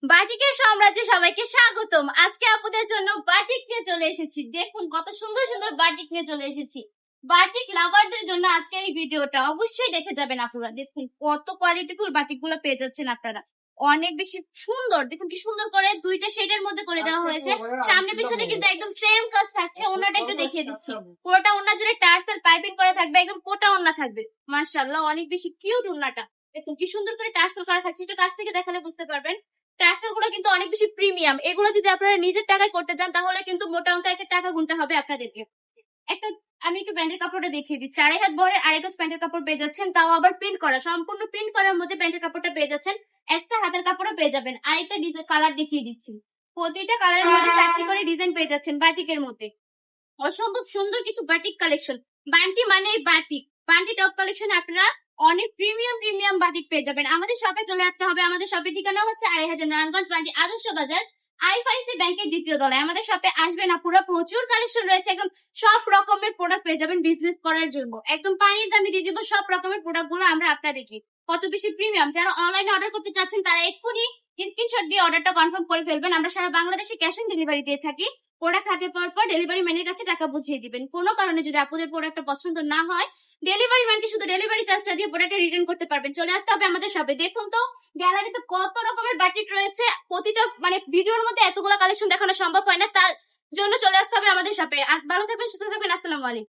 বাটিকের সাম্রাজ্যে সবাইকে স্বাগতম। আজকে আপুদের জন্য বাটিক নিয়ে চলে এসেছি। দেখুন কত সুন্দর সুন্দর বাটিক নিয়ে চলে এসেছি। বাটিক লাভারদের জন্য আজকের এই ভিডিওটা অবশ্যই দেখে যাবেন আপনারা। দেখুন কত কোয়ালিটিফুল বাটিক গুলো পেয়ে যাচ্ছেন আপনারা, অনেক বেশি সুন্দর। দেখুন কি সুন্দর করে দুইটা শেডের মধ্যে করে দেওয়া হয়েছে। সামনে পিছনে কিন্তু একদম সেম কাজ থাকছে। ওনাটা একটু দেখিয়ে দিচ্ছি। পুরোটা ওনা জুড়ে টার্সেল পাইপিং করা থাকবে, একদম কোটা ওনা থাকবে। মাশাআল্লাহ, অনেক বেশি কিউট ওনাটা। দেখুন কি সুন্দর করে টার্সেল করা থাকছে। একটু কাছ থেকে দেখালে বুঝতে পারবেন। টার্সেল গুলো কিন্তু অনেক বেশি প্রিমিয়াম। এগুলো যদি আপনারা নিজের টাকায় করতে চান তাহলে কিন্তু মোটা অঙ্কের একটা টাকা গুনতে হবে আপনাদেরকে। একটা আমি একটু প্যান্টের কাপড়টা দেখিয়ে দিচ্ছি। 2.5 হাত বহরের 2.5 গজ প্যান্টের কাপড় পেয়ে যাচ্ছেন, তাও আবার প্রিন্ট করা। সম্পূর্ণ প্রিন্ট করার মধ্যে প্যান্টের কাপড়টা পেয়ে যাচ্ছেন। এক্সট্রা হাতের কাপড়ও পেয়ে যাবেন। আরেকটা ডিজাইন কালার দেখিয়ে দিচ্ছি। প্রতিটা কালারের মধ্যে 4টি করে ডিজাইন পেয়ে যাচ্ছেন বাটিকের মধ্যে। অসম্ভব সুন্দর কিছু বাটিক কালেকশন। বান্টি মানে বাটিক। বান্টি টপ কালেকশন আপনারা অনেক প্রিমিয়াম প্রিমিয়াম বাটিক পেয়ে যাবেন। আমাদের শপে চলে আসতে হবে। আমাদের শপের ঠিকানা হচ্ছে 2.5 নারায়ণগঞ্জ বান্টি আদর্শ বাজার, আইএফআইসি ব্যাংকের দ্বিতীয় তলায়। আমাদের শপে আসবেন আপনারা, প্রচুর কালেকশন রয়েছে। একদম সব রকমের প্রোডাক্ট পেয়ে যাবেন বিজনেস করার জন্য। একদম পানির দামে দিয়ে দিব সব রকমের প্রোডাক্ট গুলো আমরা আপনাদেরকে। কত বেশি প্রিমিয়াম। যারা অনলাইনে অর্ডার করতে চাচ্ছেন তারা এক্ষুনি স্ক্রিনশট দিয়ে অর্ডারটা কনফার্ম করে ফেলবেন। আমরা সারা বাংলাদেশে ক্যাশ অন ডেলিভারি দিয়ে থাকি। প্রোডাক্ট হাতে পাওয়ার পর ডেলিভারি ম্যানের কাছে টাকা বুঝিয়ে দিবেন। কোনো কারণে যদি আপনাদের প্রোডাক্টটা পছন্দ না হয়, ডেলিভারি ম্যানকে শুধু ডেলিভারি চার্জটা দিয়ে প্রোডাক্টটা রিটার্ন করতে পারবেন। চলে আসতে হবে আমাদের শপে। দেখুন তো গ্যালারিতে কত রকমের বাটিক রয়েছে। প্রতিটা মানে ভিডিওর মধ্যে এতগুলো কালেকশন দেখানো সম্ভব হয় না, তার জন্য চলে আসতে হবে আমাদের শপে। ভালো থাকবেন, সুস্থ থাকবেন। আসসালামু আলাইকুম।